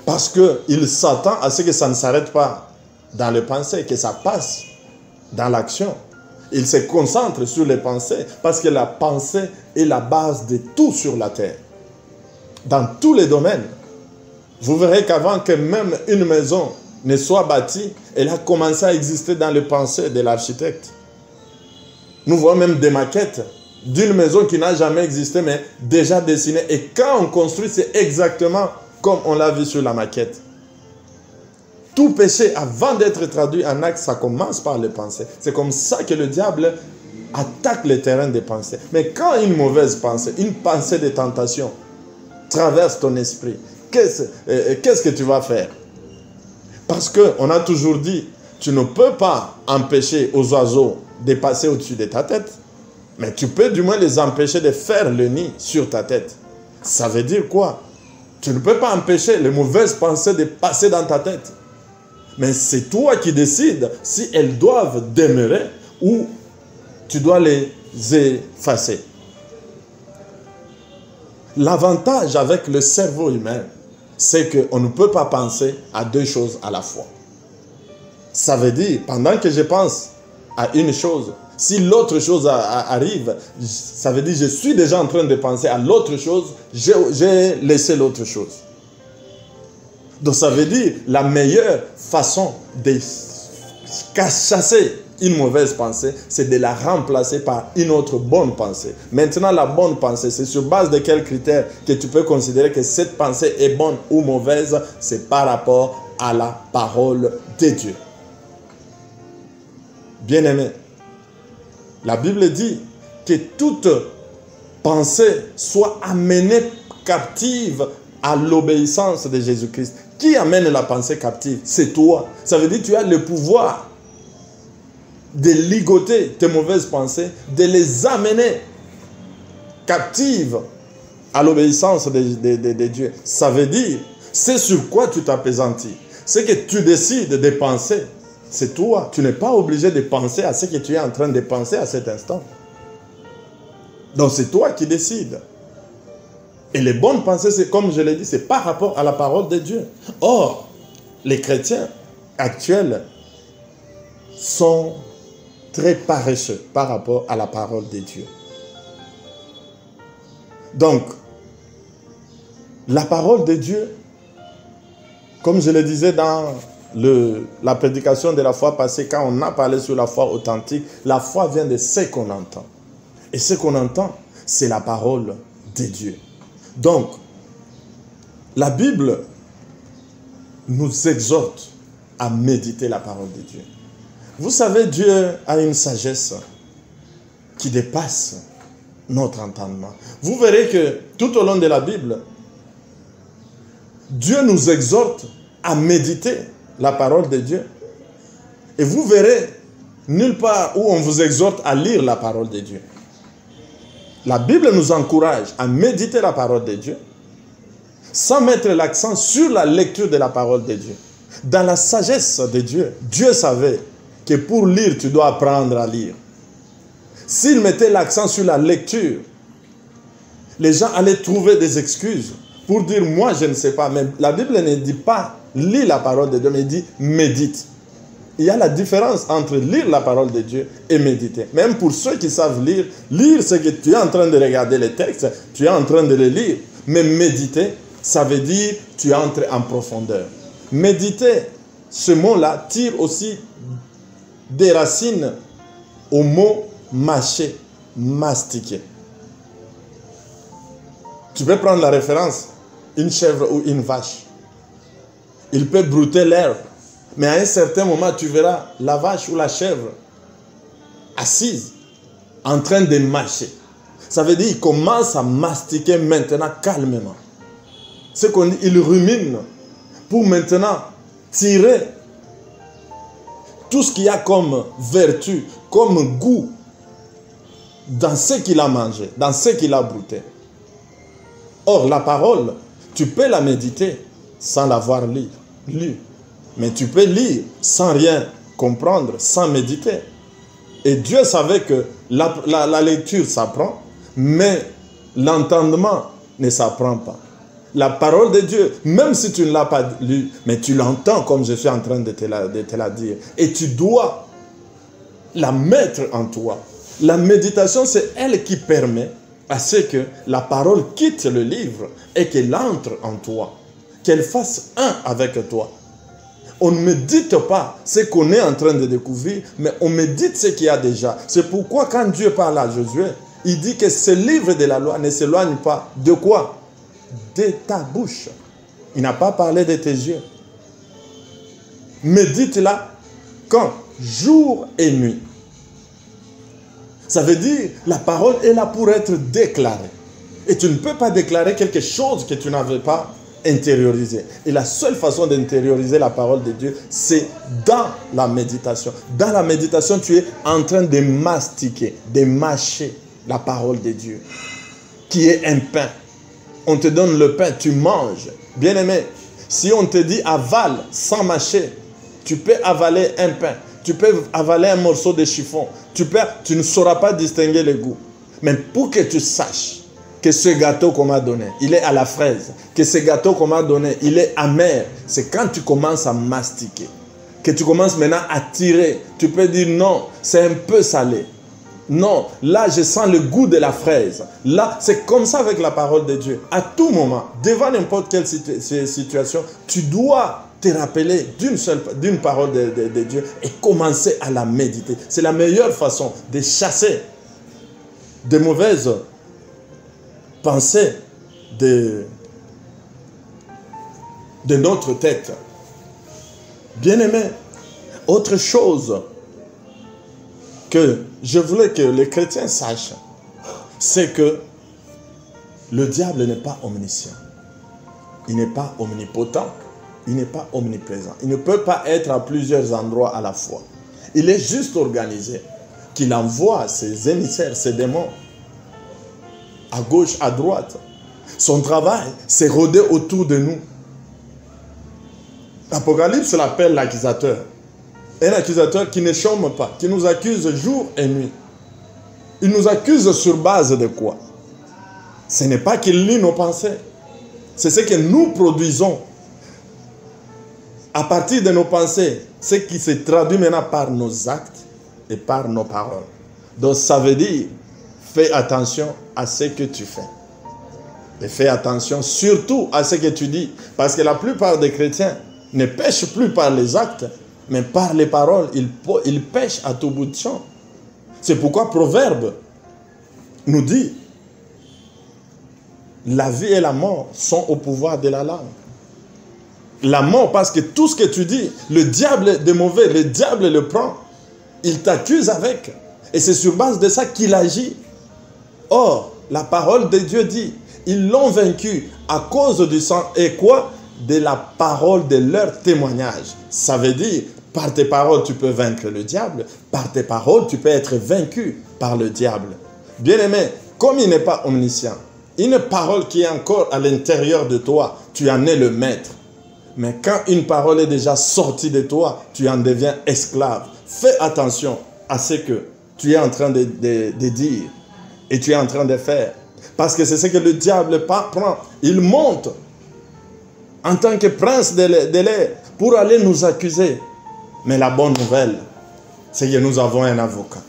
parce qu'il s'attend à ce que ça ne s'arrête pas dans les pensées, que ça passe dans l'action. Il se concentre sur les pensées parce que la pensée est la base de tout sur la terre. Dans tous les domaines. Vous verrez qu'avant que même une maison ne soit bâtie, elle a commencé à exister dans les pensées de l'architecte. Nous voyons même des maquettes d'une maison qui n'a jamais existé, mais déjà dessinée. Et quand on construit, c'est exactement comme on l'a vu sur la maquette. Tout péché, avant d'être traduit en acte, ça commence par les pensées. C'est comme ça que le diable attaque le terrain des pensées. Mais quand une mauvaise pensée, une pensée de tentation traverse ton esprit, qu'est-ce que tu vas faire? Parce qu'on a toujours dit, tu ne peux pas empêcher aux oiseaux de passer au-dessus de ta tête, mais tu peux du moins les empêcher de faire le nid sur ta tête. Ça veut dire quoi? Tu ne peux pas empêcher les mauvaises pensées de passer dans ta tête. Mais c'est toi qui décides si elles doivent demeurer ou tu dois les effacer. L'avantage avec le cerveau humain, c'est qu'on ne peut pas penser à deux choses à la fois. Ça veut dire, pendant que je pense à une chose, si l'autre chose arrive, ça veut dire que je suis déjà en train de penser à l'autre chose, j'ai laissé l'autre chose. Donc ça veut dire la meilleure façon de chasser une mauvaise pensée, c'est de la remplacer par une autre bonne pensée. Maintenant, la bonne pensée, c'est sur base de quels critères que tu peux considérer que cette pensée est bonne ou mauvaise? C'est par rapport à la parole de Dieu. Bien-aimé, la Bible dit que toute pensée soit amenée captive à l'obéissance de Jésus-Christ. Qui amène la pensée captive? C'est toi. Ça veut dire que tu as le pouvoir de ligoter tes mauvaises pensées, de les amener captives à l'obéissance de Dieu. Ça veut dire, c'est sur quoi tu t'appesantis. C'est que tu décides de penser. C'est toi. Tu n'es pas obligé de penser à ce que tu es en train de penser à cet instant. Donc c'est toi qui décides. Et les bonnes pensées, c'est comme je l'ai dit, c'est par rapport à la parole de Dieu. Or, les chrétiens actuels sont très paresseux par rapport à la parole de Dieu. Donc, la parole de Dieu, comme je le disais dans la prédication de la fois passée, quand on a parlé sur la foi authentique, la foi vient de ce qu'on entend. Et ce qu'on entend, c'est la parole de Dieu. Donc, la Bible nous exhorte à méditer la parole de Dieu. Vous savez, Dieu a une sagesse qui dépasse notre entendement. Vous verrez que tout au long de la Bible, Dieu nous exhorte à méditer la parole de Dieu. Et vous verrez nulle part où on vous exhorte à lire la parole de Dieu. La Bible nous encourage à méditer la parole de Dieu sans mettre l'accent sur la lecture de la parole de Dieu. Dans la sagesse de Dieu, Dieu savait que pour lire, tu dois apprendre à lire. S'il mettait l'accent sur la lecture, les gens allaient trouver des excuses pour dire, moi je ne sais pas. Mais la Bible ne dit pas, lis la parole de Dieu, mais dit, médite. Il y a la différence entre lire la parole de Dieu et méditer. Même pour ceux qui savent lire, lire c'est que tu es en train de regarder les textes, tu es en train de les lire. Mais méditer, ça veut dire tu entres en profondeur. Méditer, ce mot-là tire aussi des racines au mot mâcher, mastiquer. Tu peux prendre la référence, une chèvre ou une vache. Il peut brouter l'herbe. Mais à un certain moment, tu verras la vache ou la chèvre assise, en train de mâcher. Ça veut dire qu'il commence à mastiquer maintenant calmement. Ce qu'on dit, il rumine pour maintenant tirer tout ce qu'il y a comme vertu, comme goût dans ce qu'il a mangé, dans ce qu'il a brouté. Or, la parole, tu peux la méditer sans l'avoir lu. Mais tu peux lire sans rien comprendre, sans méditer. Et Dieu savait que la lecture s'apprend, mais l'entendement ne s'apprend pas. La parole de Dieu, même si tu ne l'as pas lue, mais tu l'entends comme je suis en train de te la dire. Et tu dois la mettre en toi. La méditation, c'est elle qui permet à ce que la parole quitte le livre et qu'elle entre en toi. Qu'elle fasse un avec toi. On ne médite pas ce qu'on est en train de découvrir, mais on médite ce qu'il y a déjà. C'est pourquoi quand Dieu parle à Josué, il dit que ce livre de la loi ne s'éloigne pas de quoi? De ta bouche. Il n'a pas parlé de tes yeux. Médite-la quand? Jour et nuit. Ça veut dire, la parole est là pour être déclarée. Et tu ne peux pas déclarer quelque chose que tu n'avais pas intériorisé. Et la seule façon d'intérioriser la parole de Dieu, c'est dans la méditation. Dans la méditation, tu es en train de mastiquer, de mâcher la parole de Dieu, qui est un pain. On te donne le pain, tu manges. Bien-aimé, si on te dit avale sans mâcher, tu peux avaler un pain, tu peux avaler un morceau de chiffon, tu ne sauras pas distinguer le goût. Mais pour que tu saches que ce gâteau qu'on m'a donné, il est à la fraise, que ce gâteau qu'on m'a donné, il est amer, c'est quand tu commences à mastiquer, que tu commences maintenant à tirer. Tu peux dire non, c'est un peu salé. Non, là je sens le goût de la fraise. Là, c'est comme ça avec la parole de Dieu. À tout moment, devant n'importe quelle situation, tu dois te rappeler d'une parole de Dieu et commencer à la méditer. C'est la meilleure façon de chasser de mauvaises pensées de notre tête. Bien-aimé, autre chose que je voulais que les chrétiens sachent, c'est que le diable n'est pas omniscient. Il n'est pas omnipotent. Il n'est pas omniprésent. Il ne peut pas être à plusieurs endroits à la fois. Il est juste organisé qu'il envoie ses émissaires, ses démons, à gauche, à droite. Son travail, c'est rôder autour de nous. L'Apocalypse l'appelle l'accusateur. Un accusateur qui ne chôme pas, qui nous accuse jour et nuit. Il nous accuse sur base de quoi? Ce n'est pas qu'il lit nos pensées. C'est ce que nous produisons. À partir de nos pensées, ce qui se traduit maintenant par nos actes et par nos paroles. Donc ça veut dire, fais attention à ce que tu fais. Et fais attention surtout à ce que tu dis. Parce que la plupart des chrétiens ne pêchent plus par les actes, mais par les paroles. Ils pêchent à tout bout de champ. C'est pourquoi Proverbe nous dit, la vie et la mort sont au pouvoir de la langue. La mort, parce que tout ce que tu dis, le diable de mauvais, le diable le prend. Il t'accuse avec. Et c'est sur base de ça qu'il agit. Or, la parole de Dieu dit, ils l'ont vaincu à cause du sang. Et quoi? De la parole de leur témoignage. Ça veut dire, par tes paroles, tu peux vaincre le diable. Par tes paroles, tu peux être vaincu par le diable. Bien-aimé, comme il n'est pas omniscient, une parole qui est encore à l'intérieur de toi, tu en es le maître. Mais quand une parole est déjà sortie de toi, tu en deviens esclave. Fais attention à ce que tu es en train de dire et tu es en train de faire. Parce que c'est ce que le diable prend. Il monte en tant que prince de l'air pour aller nous accuser. Mais la bonne nouvelle, c'est que nous avons un avocat.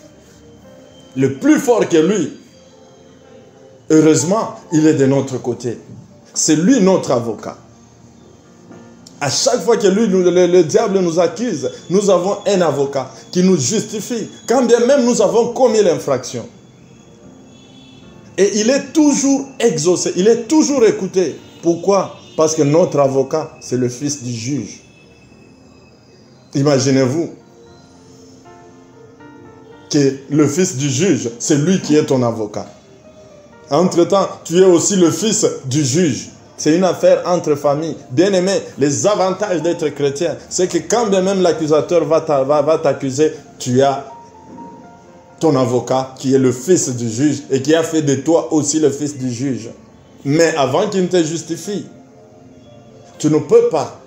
Le plus fort que lui. Heureusement, il est de notre côté. C'est lui notre avocat. À chaque fois que le diable nous accuse, nous avons un avocat qui nous justifie. Quand bien même nous avons commis l'infraction. Et il est toujours exaucé, il est toujours écouté. Pourquoi? Parce que notre avocat, c'est le fils du juge. Imaginez-vous que le fils du juge, c'est lui qui est ton avocat. Entre-temps, tu es aussi le fils du juge. C'est une affaire entre familles. Bien-aimé, les avantages d'être chrétien, c'est que quand bien même l'accusateur va t'accuser, tu as ton avocat qui est le fils du juge et qui a fait de toi aussi le fils du juge. Mais avant qu'il ne te justifie, tu ne peux pas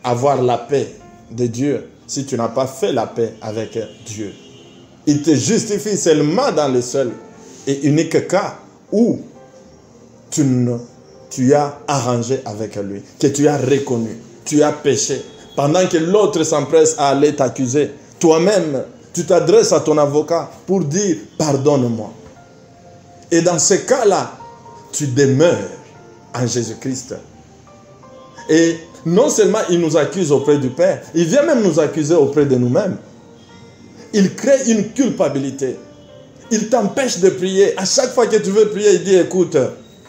avoir la paix de Dieu si tu n'as pas fait la paix avec Dieu. Il te justifie seulement dans le seul et unique cas où tu ne tu as arrangé avec lui, que tu as reconnu, tu as péché. Pendant que l'autre s'empresse à aller t'accuser, toi-même, tu t'adresses à ton avocat pour dire « pardonne-moi ». Et dans ce cas-là, tu demeures en Jésus-Christ. Et non seulement il nous accuse auprès du Père, il vient même nous accuser auprès de nous-mêmes. Il crée une culpabilité. Il t'empêche de prier. À chaque fois que tu veux prier, il dit, écoute,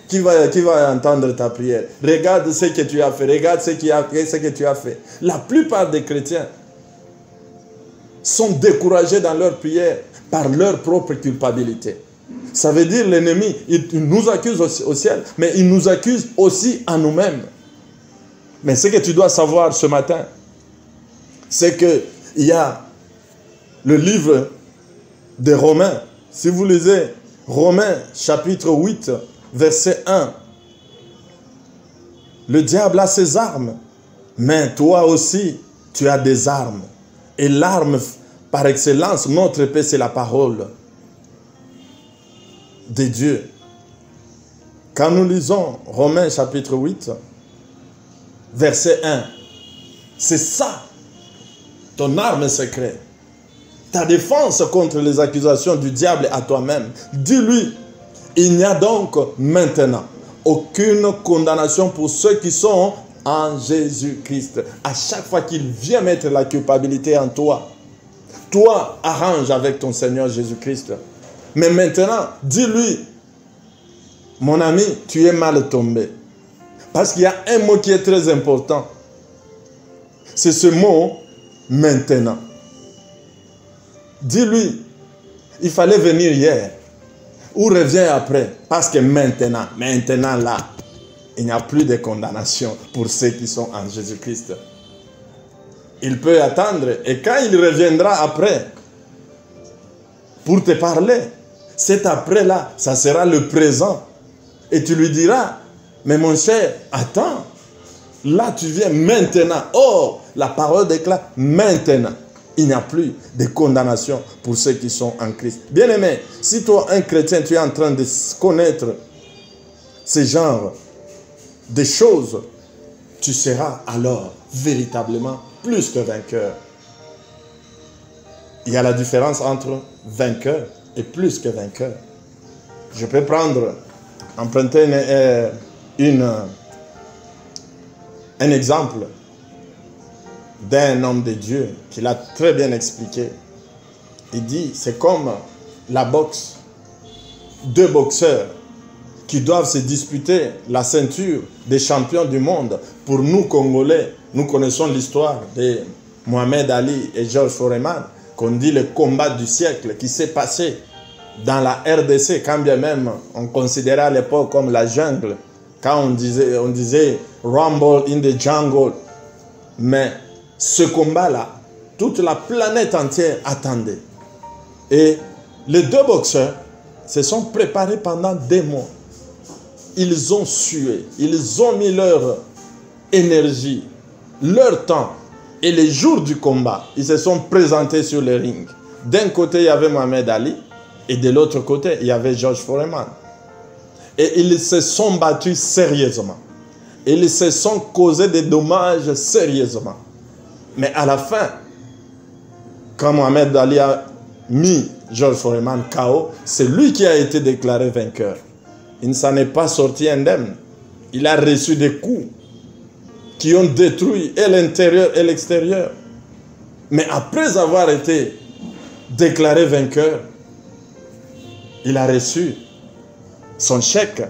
qui va entendre ta prière? Regarde ce que tu as fait. Regarde ce que tu as fait. La plupart des chrétiens sont découragés dans leur prière par leur propre culpabilité. Ça veut dire l'ennemi, il nous accuse au ciel, mais il nous accuse aussi à nous-mêmes. Mais ce que tu dois savoir ce matin, c'est qu'il y a le livre de Romains. Si vous lisez Romains chapitre 8, verset 1. Le diable a ses armes, mais toi aussi, tu as des armes. Et l'arme par excellence, notre épée, c'est la parole de Dieu. Quand nous lisons Romains chapitre 8, verset 1, c'est ça, ton arme secrète. Ta défense contre les accusations du diable à toi-même. Dis-lui, il n'y a donc maintenant aucune condamnation pour ceux qui sont en Jésus-Christ. À chaque fois qu'il vient mettre la culpabilité en toi, toi, arrange avec ton Seigneur Jésus-Christ. Mais maintenant, dis-lui, mon ami, tu es mal tombé. Parce qu'il y a un mot qui est très important. C'est ce mot, maintenant. Dis-lui, il fallait venir hier. Ou reviens après. Parce que maintenant là, il n'y a plus de condamnation pour ceux qui sont en Jésus-Christ. Il peut attendre. Et quand il reviendra après, pour te parler, cet après-là, ça sera le présent. Et tu lui diras, mais mon cher, attends. Là, tu viens maintenant. Oh, la parole déclare maintenant. Il n'y a plus de condamnation pour ceux qui sont en Christ. Bien-aimé, si toi, un chrétien, tu es en train de connaître ce genre de choses, tu seras alors véritablement plus que vainqueur. Il y a la différence entre vainqueur et plus que vainqueur. Je peux emprunter un exemple d'un homme de Dieu qui l'a très bien expliqué. Il dit, c'est comme la boxe. Deux boxeurs qui doivent se disputer la ceinture des champions du monde. Pour nous, Congolais, nous connaissons l'histoire de Mohamed Ali et Georges Foreman, qu'on dit le combat du siècle qui s'est passé dans la RDC, quand bien même on considérait à l'époque comme la jungle, quand on disait Rumble in the jungle. Mais ce combat-là, toute la planète entière attendait. Et les deux boxeurs se sont préparés pendant des mois. Ils ont sué, ils ont mis leur énergie, leur temps. Et les jours du combat, ils se sont présentés sur le ring. D'un côté, il y avait Mohamed Ali, et de l'autre côté, il y avait Georges Foreman. Et ils se sont battus sérieusement. Ils se sont causés des dommages sérieusement. Mais à la fin, quand Mohamed Ali a mis Georges Foreman KO, c'est lui qui a été déclaré vainqueur. Il ne s'en est pas sorti indemne. Il a reçu des coups qui ont détruit et l'intérieur et l'extérieur. Mais après avoir été déclaré vainqueur, il a reçu son chèque,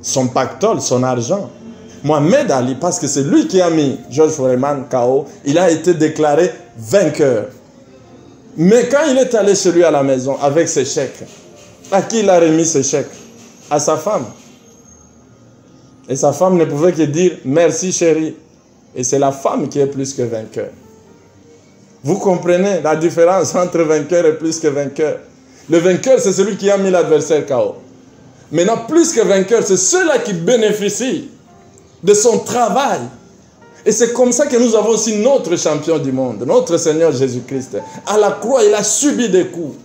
son pactole, son argent. Mohamed Ali, parce que c'est lui qui a mis Georges Foreman KO, il a été déclaré vainqueur. Mais quand il est allé chez lui à la maison avec ses chèques, à qui il a remis ses chèques? À sa femme. Et sa femme ne pouvait que dire merci chérie. Et c'est la femme qui est plus que vainqueur. Vous comprenez la différence entre vainqueur et plus que vainqueur? Le vainqueur, c'est celui qui a mis l'adversaire KO. Maintenant, plus que vainqueur, c'est ceux-là qui bénéficient de son travail. Et c'est comme ça que nous avons aussi notre champion du monde, notre Seigneur Jésus-Christ. À la croix, il a subi des coups.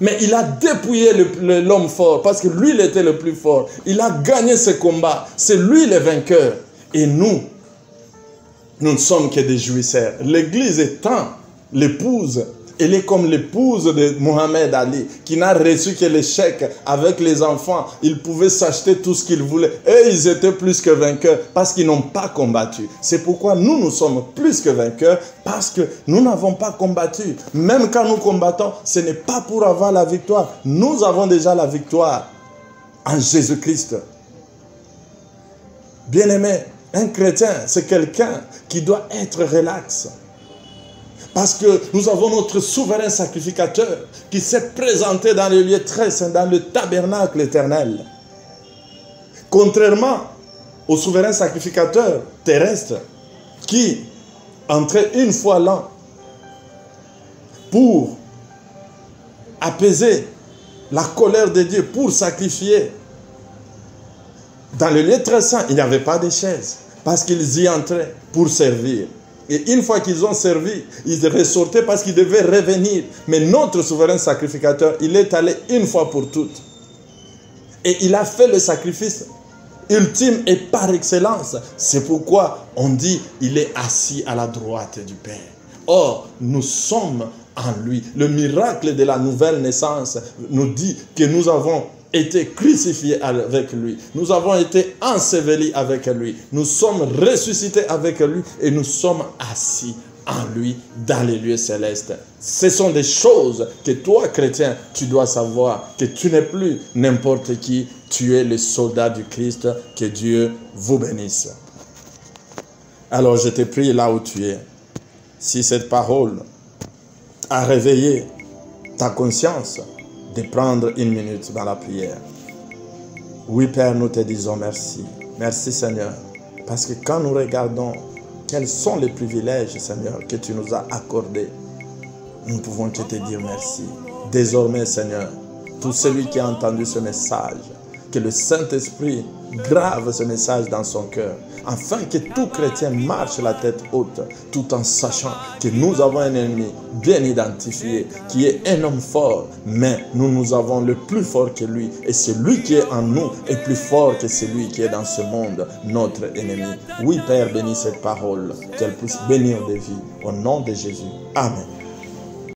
Mais il a dépouillé l'homme fort parce que lui, il était le plus fort. Il a gagné ce combat. C'est lui le vainqueur. Et nous ne sommes que des jouisseurs. L'Église étant l'épouse, elle est comme l'épouse de Mohamed Ali, qui n'a reçu que l'échec avec les enfants. Ils pouvaient s'acheter tout ce qu'ils voulaient. Et ils étaient plus que vainqueurs parce qu'ils n'ont pas combattu. C'est pourquoi nous sommes plus que vainqueurs parce que nous n'avons pas combattu. Même quand nous combattons, ce n'est pas pour avoir la victoire. Nous avons déjà la victoire en Jésus-Christ. Bien-aimé, un chrétien, c'est quelqu'un qui doit être relax. Parce que nous avons notre souverain sacrificateur qui s'est présenté dans le lieu très saint, dans le tabernacle éternel. Contrairement au souverain sacrificateur terrestre qui entrait une fois l'an pour apaiser la colère de Dieu, pour sacrifier. Dans le lieu très saint, il n'y avait pas de chaises parce qu'ils y entraient pour servir. Et une fois qu'ils ont servi, ils ressortaient parce qu'ils devaient revenir. Mais notre souverain sacrificateur, il est allé une fois pour toutes. Et il a fait le sacrifice ultime et par excellence. C'est pourquoi on dit il est assis à la droite du Père. Or, nous sommes en lui. Le miracle de la nouvelle naissance nous dit que nous avons été crucifiés avec lui. Nous avons été ensevelis avec lui. Nous sommes ressuscités avec lui et nous sommes assis en lui dans les lieux célestes. Ce sont des choses que toi, chrétien, tu dois savoir, que tu n'es plus n'importe qui, tu es le soldat du Christ. Que Dieu vous bénisse. Alors je te prie là où tu es, si cette parole a réveillé ta conscience, de prendre une minute dans la prière. Oui, Père, nous te disons merci. Merci, Seigneur. Parce que quand nous regardons quels sont les privilèges, Seigneur, que tu nous as accordés, nous pouvons que te dire merci. Désormais, Seigneur, tout celui qui a entendu ce message, que le Saint-Esprit grave ce message dans son cœur, afin que tout chrétien marche la tête haute, tout en sachant que nous avons un ennemi bien identifié, qui est un homme fort, mais nous avons le plus fort que lui, et celui qui est en nous est plus fort que celui qui est dans ce monde, notre ennemi. Oui, Père, bénis cette parole, qu'elle puisse bénir des vies, au nom de Jésus. Amen.